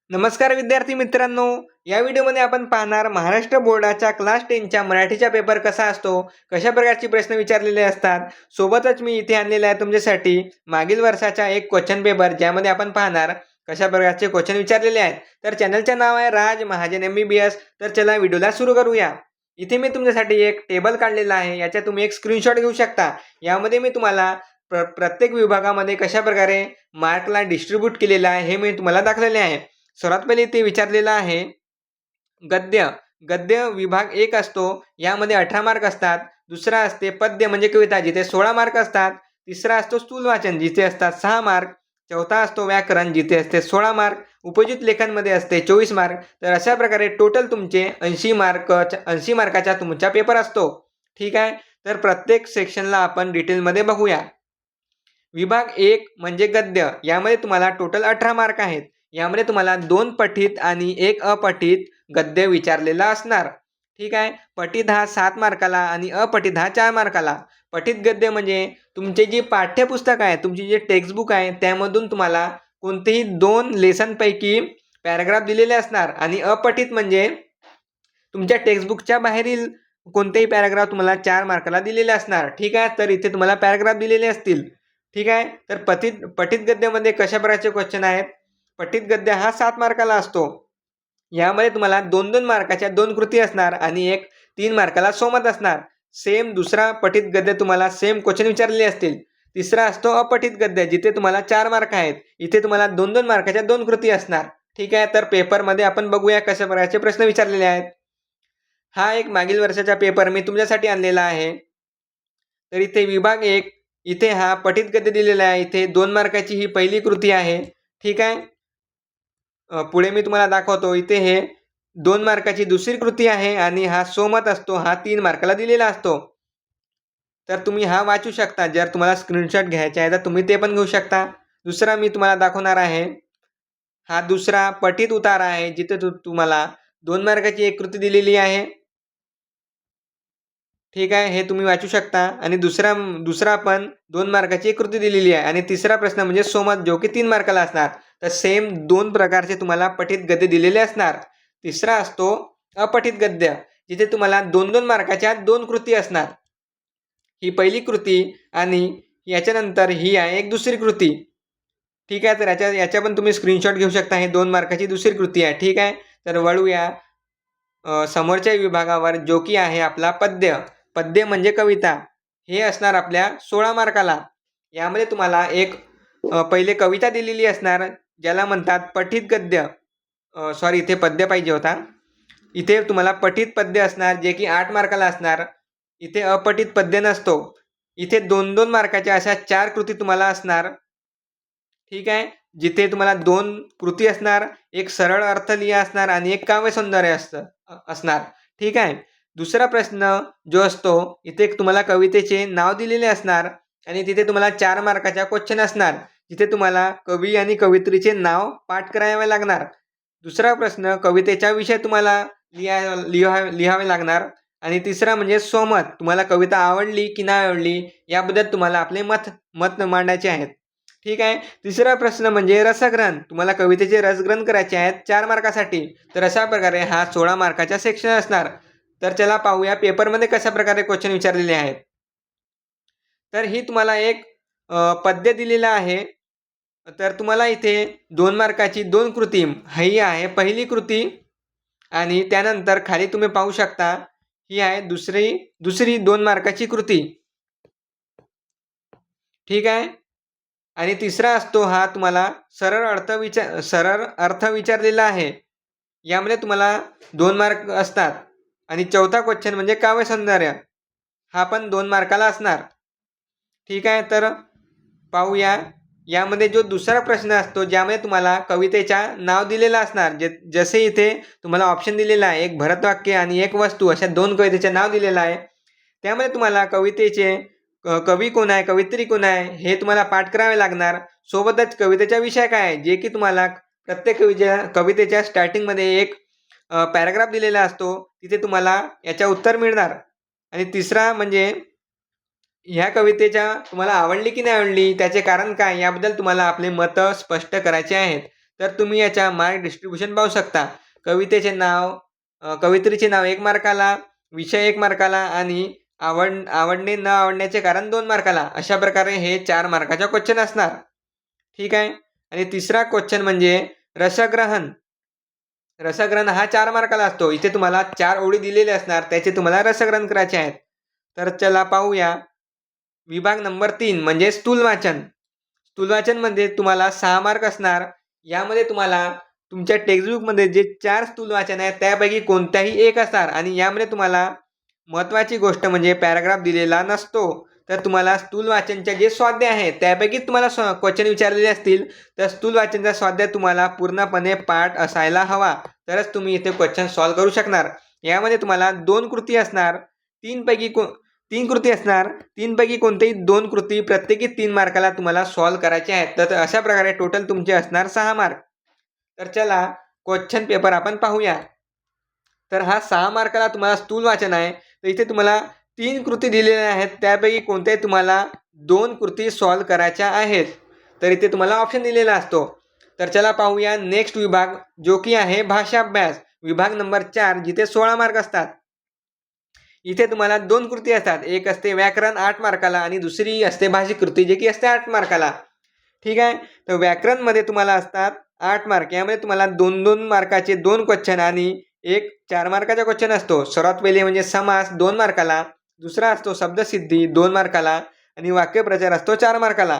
नमस्कार विद्यार्थी मित्रांनो, या व्हिडिओमध्ये आपण पाहणार महाराष्ट्र बोर्डाच्या क्लास 10च्या मराठीचा पेपर कसा असतो, कशा प्रकारचे प्रश्न विचारलेले असतात. सोबतच मी इथे आणलेला आहे तुमच्यासाठी मागील वर्षाचा एक क्वेश्चन पेपर, ज्यामध्ये आपण पाहणार कशा प्रकारचे क्वेश्चन विचारलेले आहेत. तर चॅनलचे नाव आहे राज महाजन MBBS. तर चला व्हिडिओला सुरू करूया. इथे मी तुमच्यासाठी एक टेबल काढलेला आहे, याचा तुम्ही एक स्क्रीनशॉट घेऊ शकता. यामध्ये मी तुम्हाला प्रत्येक विभागामध्ये कशा प्रकारे मार्कला डिस्ट्रीब्यूट केलेला आहे हे मी तुम्हाला दाखवलेले आहे. सर्वात पहिले ते विचारलेलं आहे गद्य. गद्य विभाग 1 असतो, यामध्ये 18 मार्क असतात. दुसरा असते पद्य म्हणजे कविता, जिथे 16 मार्क असतात. तिसरा असतो स्थूल वाचन, जिथे असतात 6 मार्क. चौथा असतो व्याकरण, जिथे असते 16 मार्क. उपयोजित लेखनमध्ये असते 24 मार्क. तर अशा प्रकारे टोटल तुमचे 80 मार्काचा तुमचा पेपर असतो. ठीक आहे. तर प्रत्येक सेक्शनला आपण डिटेलमध्ये बघूया. विभाग 1 म्हणजे गद्य, यामध्ये तुम्हाला टोटल 18 मार्क आहेत. यामध्ये तुम्हाला 2 पठित आणि 1 अपठित गद्य विचारलेला असणार. ठीक आहे. पठित हा 7 मार्काला आणि अपठित हा 4 मार्काला. पठित गद्य म्हणजे तुमचे जे पाठ्यपुस्तक आहे, तुमची जे टेक्स्टबुक आहे, त्यामधून तुम्हाला कोणतेही 2 लेसनपैकी पॅराग्राफ दिलेले असणार. आणि अपठित म्हणजे तुमच्या टेक्स्टबुकच्या बाहेरील कोणतेही पॅराग्राफ तुम्हाला 4 मार्काला दिलेले असणार. ठीक आहे. तर इथे तुम्हाला पॅराग्राफ दिलेले असतील. ठीक आहे. तर पठित गद्यामध्ये कशा प्रकारचे क्वेश्चन आहेत. पठित गद्य हा 7 मार्काला असतो. यामध्ये तुम्हाला 2-2 मार्काच्या 2 कृती असणार आणि एक 3 मार्काला सोमत असणार. सेम दुसरा पठित गद्य तुम्हाला सेम क्वेश्चन विचारलेले असतील. तिसरा असतो अपठित गद्य, जिथे तुम्हाला 4 मार्क आहेत. इथे तुम्हाला 2-2 मार्काच्या 2 कृती असणार. ठीक आहे. तर पेपरमध्ये आपण बघूया कशा प्रकारचे प्रश्न विचारलेले आहेत. हा एक मागील वर्षाचा पेपर मी तुमच्यासाठी आणलेला आहे. तर इथे विभाग 1, इथे हा पठित गद्य दिलेला आहे. इथे 2 मार्काची ही पहिली कृती आहे. ठीक आहे. पुढे मी तुम्हाला दाखवतो. इथे हे 2 मार्काची दुसरी कृती आहे आणि हा सोमत असतो, हा 3 मार्काला दिलेला असतो. तर तुम्ही हा वाचू शकता. जर तुम्हाला स्क्रीनशॉट घ्यायचा आहे तर तुम्ही ते पण घेऊ शकता. दुसरा मी तुम्हाला दाखवणार आहे. हा दुसरा पठित उतार आहे, जिथे तुम्हाला 2 मार्काची एक कृती दिलेली आहे. ठीक आहे. हे तुम्ही वाचू शकता. आणि दुसरा पण 2 मार्काची एक कृती दिलेली आहे. आणि तिसरा प्रश्न म्हणजे सोमत, जो की 3 मार्काला असणार. तर सेम 2 प्रकारचे तुम्हाला पठित गद्य दिलेले असणार. तिसरा असतो अपठित गद्य, जिथे तुम्हाला 2-2 मार्काच्या 2 कृती असणार. ही पहिली कृती आणि याच्यानंतर ही आहे एक दुसरी कृती. ठीक आहे. तर याच्या पण तुम्ही स्क्रीनशॉट घेऊ शकता. ही 2 मार्काची दुसरी कृती आहे. ठीक आहे. तर वळूया समोरच्या विभागावर, जो की आहे आपला पद्य. पद्य म्हणजे कविता. हे असणार आपल्या 16 मार्काला. यामध्ये तुम्हाला एक पहिले कविता दिलेली असणार, ज्याला म्हणतात पठित गद्य. सॉरी, इथे पद्य पाहिजे होता. इथे तुम्हाला पठित पद्य असणार, जे की 8 मार्काला असणार. इथे अपठित पद्य नसतो. इथे 2-2 मार्काच्या अशा 4 कृती तुम्हाला असणार. ठीक आहे. जिथे तुम्हाला 2 कृती असणार, एक सरळ अर्थ लिहा असणार आणि एक काव्यसौंदर्य असणार. ठीक आहे. दुसरा प्रश्न जो असतो, इथे तुम्हाला कवितेचे नाव दिलेले असणार आणि तिथे तुम्हाला 4 मार्काचा क्वेश्चन असणार, जिथे तुम्हाला कवी आणि कवयित्रीचे नाव पाठ करावे लागणार. दुसरा प्रश्न कवितेचा विषय तुम्हाला लिहावे लागणार. आणि तिसरा म्हणजे सोमत, तुम्हाला कविता आवडली की नाही आवडली याबद्दल तुम्हाला आपले मत मांडायचे आहेत. ठीक आहे. तिसरा प्रश्न म्हणजे रसग्रहण, तुम्हाला कवितेचे रसग्रहण करायचे आहेत 4 मार्कासाठी. तर अशा प्रकारे हा 16 मार्काचा सेक्शन असणार. तर चला पाहूया पेपरमध्ये कशा प्रकारे क्वेश्चन विचारलेले आहेत. तर ही तुम्हाला एक पद्य दिलेलं आहे. तर तुम्हाला इथे 2 मार्काची 2 कृती ही आहे पहिली कृती. आणि त्यानंतर खाली तुम्ही पाहू शकता, ही आहे दुसरी 2 मार्काची कृती. ठीक आहे. आणि तिसरा असतो हा तुम्हाला सरळ अर्थ विचारलेला आहे. यामध्ये तुम्हाला 2 मार्क असतात. आणि चौथा क्वेश्चन म्हणजे काव्यसौंदर्य, हा पण 2 मार्काला असणार. ठीक आहे. तर पाहूया. यामध्ये जो दुसरा प्रश्न असतो, ज्यामध्ये तुम्हाला कवितेचा नाव दिलेलं असणार. जसे इथे तुम्हाला ऑप्शन दिलेला आहे, एक भरतवाक्य आणि एक वस्तू, अशा 2 कवितेचे नाव दिलेलं आहे. त्यामध्ये तुम्हाला कवितेचे कवी कोण आहे, कवयित्री कोण आहे, हे तुम्हाला पाठ करावे लागणार. सोबतच कवितेचा विषय काय आहे, जे की तुम्हाला प्रत्येक कवितेच्या स्टार्टिंगमध्ये एक पॅराग्राफ दिलेला असतो, तिथे तुम्हाला याच्या उत्तर मिळणार. आणि तिसरा म्हणजे ह्या कवितेच्या तुम्हाला आवडली की नाही आवडली, त्याचे कारण काय, याबद्दल तुम्हाला आपले मतं स्पष्ट करायचे आहेत. तर तुम्ही याच्या मार्क डिस्ट्रीब्युशन पाहू शकता. कवितेचे नाव कवयित्रीचे नाव 1 मार्काला, विषय 1 मार्काला आणि आवडणे न आवडण्याचे कारण 2 मार्काला. अशा प्रकारे हे 4 मार्काचा क्वेश्चन असणार. ठीक आहे. आणि तिसरा क्वेश्चन म्हणजे रसग्रहण. रसग्रहण हा 4 मार्काला असतो. इथे तुम्हाला 4 ओळी दिलेल्या असणार, त्याचे तुम्हाला रसग्रहण करायचे आहेत. तर चला पाहूया. विभाग नंबर 3 म्हणजे स्थूल वाचन. स्थूल वाचनमध्ये तुम्हाला 6 मार्क असणार. यामध्ये तुम्हाला तुमच्या टेक्स्टबुकमध्ये जे 4 स्थूल वाचन आहेत त्यापैकी कोणत्याही एक असणार आणि यामध्ये तुम्हाला महत्त्वाची गोष्ट म्हणजे पॅराग्राफ दिलेला नसतो. तर तुम्हाला स्थूल वाचनचे जे स्वाध्याय आहेत त्यापैकी तुम्हाला क्वेश्चन विचारलेले असतील, तर स्थूल वाचनचा स्वाध्याय तुम्हाला पूर्णपणे पाठ असायला हवा. तरच तुम्ही इथे क्वेश्चन सॉल्व्ह करू शकणार. यामध्ये तुम्हाला 2 कृती असणार. 3 कृती असणार. 3 पैकी कोणतेही 2 कृती प्रत्येकी 3 मार्काला तुम्हाला सॉल्व्ह करायचे आहेत. तर अशा प्रकारे टोटल तुमचे असणार 6 मार्क. तर चला क्वेश्चन पेपर आपण पाहूया. तर हा 6 मार्काला तुम्हाला स्थूल वाचन आहे. तर इथे तुम्हाला 3 कृती दिलेल्या आहेत. त्यापैकी कोणत्याही तुम्हाला 2 कृती सॉल्व्ह करायच्या आहेत. तर इथे तुम्हाला ऑप्शन दिलेला असतो. तर चला पाहूया नेक्स्ट विभाग, जो की आहे भाषा अभ्यास. विभाग नंबर 4 जिथे 16 मार्क असतात. इथे तुम्हाला 2 कृती असतात. एक असते व्याकरण 8 मार्काला आणि दुसरी असते भाषिक कृती, जे की असते 8 मार्काला. ठीक आहे. तर व्याकरणमध्ये तुम्हाला असतात 8 मार्क. यामध्ये तुम्हाला 2-2 मार्काचे 2 क्वेश्चन आणि एक 4 मार्काचा क्वेश्चन असतो. सर्वात पहिले म्हणजे समास 2 मार्काला, दुसरा असतो शब्दसिद्धी 2 मार्काला आणि वाक्यप्रचार असतो 4 मार्काला.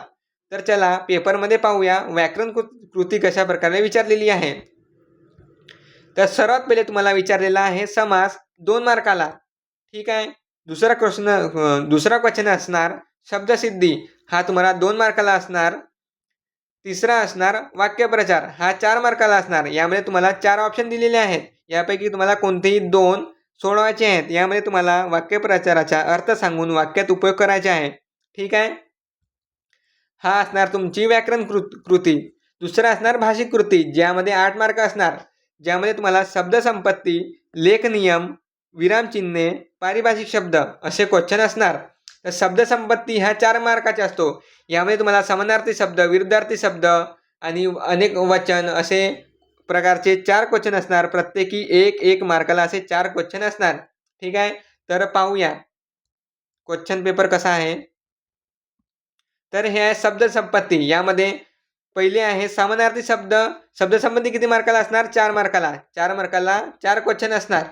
तर चला पेपरमध्ये पाहूया व्याकरण कृती कशा प्रकारे विचारलेली आहे. तर सर्वात पहिले तुम्हाला विचारलेला आहे समास 2 मार्काला. ठीक आहे. दुसरा क्वेश्चन असणार शब्दसिद्धी, हा तुम्हाला 2 मार्काला असणार. तिसरा असणार वाक्यप्रचार, हा 4 मार्काला असणार. यामध्ये तुम्हाला 4 ऑप्शन दिलेले आहेत. यापैकी तुम्हाला कोणतेही 2 सोडवायचे आहेत. यामध्ये तुम्हाला वाक्यप्रचाराचा अर्थ सांगून वाक्यात उपयोग करायचे आहे. ठीक आहे. हा असणार तुमची व्याकरण कृती. दुसरा असणार भाषिक कृती, ज्यामध्ये 8 मार्क असणार. ज्यामध्ये तुम्हाला शब्दसंपत्ती, लेखनियम, विरामचिन्हे, पारिभाषिक शब्द असे क्वेश्चन असणार. तर शब्दसंपत्ती हा 4 मार्काचा असतो. यामध्ये तुम्हाला समानार्थी शब्द, विरुद्धार्थी शब्द आणि अनेक वचन असे प्रकारचे 4 क्वेश्चन असणार. प्रत्येकी 1-1 मार्काला असे 4 क्वेश्चन असणार. ठीक आहे. तर पाहूया क्वेश्चन पेपर कसा आहे. तर हे आहे शब्दसंपत्ती. यामध्ये पहिले आहे समानार्थी शब्द. शब्दसंपत्ती किती मार्काला असणार? 4 मार्काला. 4 मार्काला 4 क्वेश्चन असणार.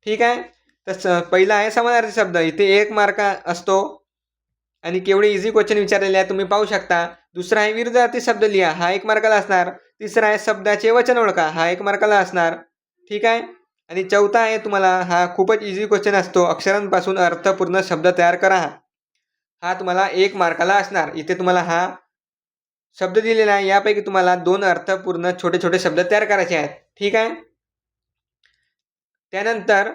ठीक आहे. तर पहिला आहे समानार्थी शब्द. इथे 1 मार्क असतो आणि केवढे इझी क्वेश्चन विचारलेले आहे तुम्ही पाहू शकता. दुसरा आहे विरुद्धार्थी शब्द लिहा, हा 1 मार्काला असणार. तिसरा आहे शब्दाचे वचन ओळखा, हा 1 मार्काला असणार. ठीक आहे. आणि चौथा आहे तुम्हाला हा खूपच इझी क्वेश्चन असतो, अक्षरांपासून अर्थपूर्ण शब्द तयार करा. हा तुम्हाला 1 मार्काला असणार. इथे तुम्हाला हा शब्द दिलेला आहे. यापैकी तुम्हाला 2 अर्थपूर्ण छोटे छोटे शब्द तयार करायचे आहेत. ठीक आहे. त्यानंतर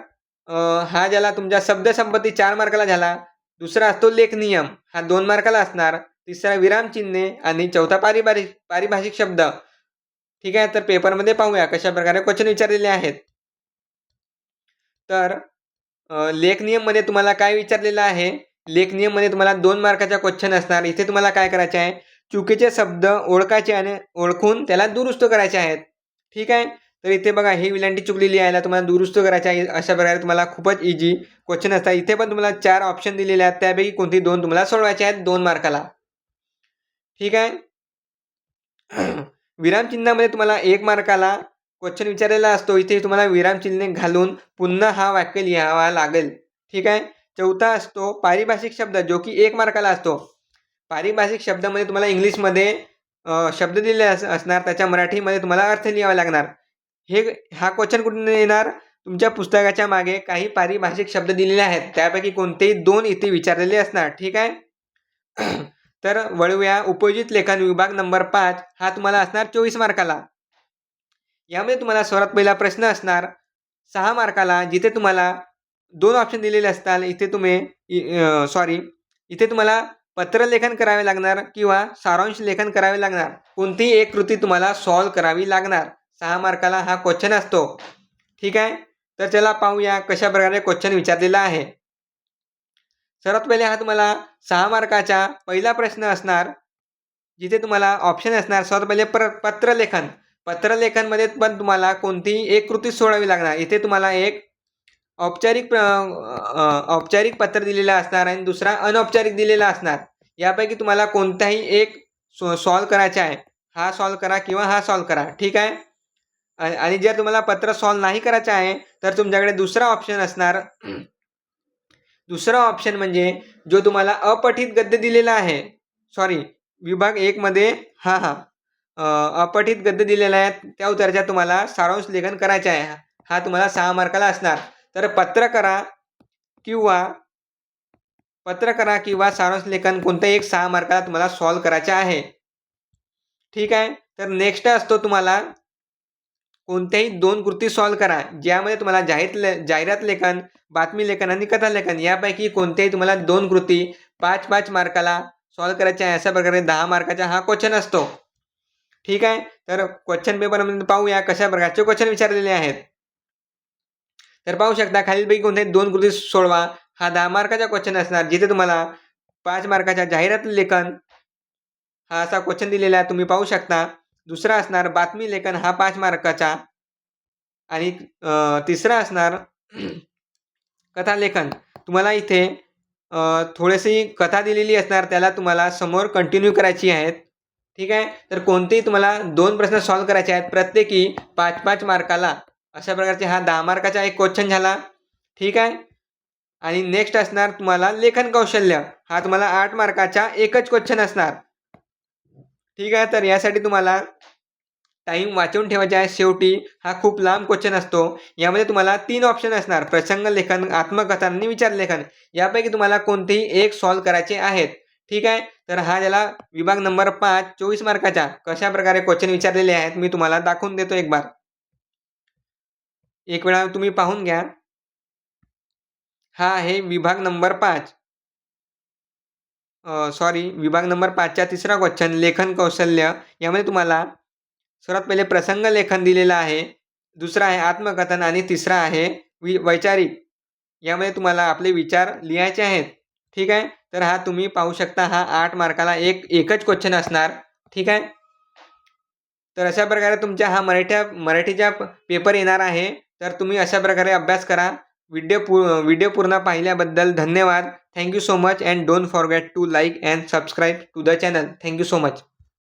हा ज्याला तुमच्या शब्दसंपत्ती 4 मार्काला झाला. दुसरा असतो लेखनियम, हा 2 मार्काला असणार. तिसरा विरामचिन्हे आणि चौथा पारिभाषिक शब्द. ठीक आहे. तर पेपरमध्ये पाहूया कशा प्रकारे क्वेश्चन विचारलेले आहेत. तर लेखनियममध्ये तुम्हाला काय विचारलेलं आहे. लेखनियममध्ये तुम्हाला 2 मार्काचा क्वेश्चन असणार. इथे तुम्हाला काय करायचे आहे, चुकीचे शब्द ओळखायचे आणि ओळखून त्याला दुरुस्त करायचे आहेत. ठीक आहे. तर इथे बघा ही विलांटी चुकलेली आहे, तुम्हाला दुरुस्त करायची आहे. अशा प्रकारे तुम्हाला खूपच इझी क्वेश्चन असतात. इथे पण तुम्हाला 4 ऑप्शन दिलेले आहेत. त्यापैकी कोणती 2 तुम्हाला सोडवायचे आहेत 2 मार्काला. ठीक आहे. विरामचिन्हामध्ये तुम्हाला 1 मार्काला क्वेश्चन विचारलेला असतो. इथे तुम्हाला विरामचिन्हे घालून पुन्हा हा वाक्य लिहावा लागेल. ठीक आहे. चौथा असतो पारिभाषिक शब्द, जो की 1 मार्काला असतो. पारिभाषिक शब्दामध्ये तुम्हाला इंग्लिशमध्ये शब्द दिलेले असणार, त्याच्या मराठीमध्ये तुम्हाला अर्थ लिहावा लागणार. हा क्वेश्चन कुठून येणार, तुमच्या पुस्तकाच्या मागे काही पारिभाषिक शब्द दिलेले आहेत. त्यापैकी कोणतेही 2 इथे विचारलेले असणार. ठीक आहे. तर वळूया उपयोजित लेखन विभाग नंबर 5. हा तुम्हाला असणार 24 मार्काला. यामध्ये तुम्हाला सर्वात पहिला प्रश्न असणार 6 मार्काला, जिथे तुम्हाला 2 ऑप्शन दिलेले असतात. इथे तुम्हाला पत्रलेखन करावे लागणार किंवा सारांश लेखन करावे लागणार. कोणतीही एक कृती तुम्हाला सॉल्व्ह करावी लागणार. 6 मार्काला हा क्वेश्चन असतो. ठीक आहे. तर चला पाहूया कशा प्रकारे क्वेश्चन विचारलेला आहे. सर्वात पहिले हा तुम्हाला 6 मार्काचा पहिला प्रश्न असणार, जिथे तुम्हाला ऑप्शन असणार. सर्वात पहिले पत्रलेखन. पत्रलेखनमध्ये पण तुम्हाला कोणतीही एक कृती सोडवावी लागणार. इथे तुम्हाला एक औपचारिक पत्र दिलेलं असणार आणि दुसरा अनौपचारिक दिलेला असणार. यापैकी तुम्हाला कोणताही एक सॉल्व करायचा आहे. हा सॉल्व करा किंवा हा सॉल्व करा. ठीक आहे. आणि जर तुम्हाला पत्र सॉल्व नाही करायचं आहे तर तुमच्याकडे दुसरा ऑप्शन असणार. दुसरा ऑप्शन म्हणजे जो तुम्हाला अपठित गद्य दिलेला आहे. सॉरी, विभाग 1 मध्ये अपठित गद्य दिलेला आहे. त्या उत्तराच्या तुम्हाला सारांश लेखन करायचे आहे. हा तुम्हाला 6 मार्काला असणार. तर पत्र करा किंवा सारांश लेखन कोणत्याही एक 6 मार्काला तुम्हाला सॉल्व करायचे आहे. ठीक आहे. तर नेक्स्ट असतो तुम्हाला कोणत्याही 2 कृती सॉल्व करा, ज्यामध्ये तुम्हाला जाहिरात लेखन, बातमी लेखन आणि कथा लेखन यापैकी कोणत्याही तुम्हाला 2 कृती 5-5 मार्काला सॉल्व करायच्या आहे. अशा प्रकारे 10 मार्काचा हा क्वेश्चन असतो. ठीक आहे. तर क्वेश्चन पेपरमध्ये पाहूया कशा प्रकारचे क्वेश्चन विचारलेले आहेत. तर पाहू शकता खालीलपैकी कोणत्याही 2 कृती सोडवा. हा 10 मार्काचा क्वेश्चन असणार, जिथे तुम्हाला 5 मार्काचा जाहिरात लेखन हा असा क्वेश्चन दिलेला आहे, तुम्ही पाहू शकता. दुसरा असणार बातमी लेखन, हा 5 मार्काचा. आणि तिसरा असणार कथा लेखन. तुम्हाला इथे थोडीशी कथा दिलेली असणार, त्याला तुम्हाला समोर कंटिन्यू करायची आहेत. ठीक आहे. तर कोणतेही तुम्हाला 2 प्रश्न सॉल्व करायचे आहेत, प्रत्येकी 5-5 मार्काला. अशा प्रकारचे हा 10 मार्काचा एक क्वेश्चन झाला. ठीक आहे. आणि नेक्स्ट असणार तुम्हाला लेखन कौशल्य. हा तुम्हाला 8 मार्काचा एकच क्वेश्चन असणार. ठीक आहे. तर यासाठी तुम्हाला टाईम वाचवून ठेवायचा आहे. शेवटी हा खूप लांब क्वेश्चन असतो. यामध्ये तुम्हाला 3 ऑप्शन असणार, प्रसंग लेखन, आत्मकथा आणि विचार लेखन. यापैकी तुम्हाला कोणतेही एक सॉल्व करायचे आहेत. ठीक आहे. तर हा झाला विभाग नंबर 5 24 मार्काचा. कशा प्रकारे क्वेश्चन विचारलेले आहेत मी तुम्हाला दाखवून देतो एक बार. एक वेळा तुम्ही पाहून घ्या. हा आहे विभाग नंबर 5. विभाग नंबर 5चा तिसरा क्वेश्चन लेखन कौशल्य. यामध्ये तुम्हाला सर्वात पहिले प्रसंग लेखन दिलेलं आहे, दुसरा आहे आत्मकथन आणि तिसरा आहे वैचारिक. यामध्ये तुम्हाला आपले विचार लिहायचे आहेत. ठीक आहे. तर हा तुम्ही पाहू शकता, हा 8 मार्काला एकच क्वेश्चन असणार. ठीक आहे. तर अशा प्रकारे तुमच्या हा मराठीचा पेपर येणार आहे. तर तुम्ही अशा प्रकारे अभ्यास करा. व्हिडिओ पूर्ण पाहिल्याबद्दल धन्यवाद. Thank you so much and don't forget to like and subscribe to the channel. Thank you so much.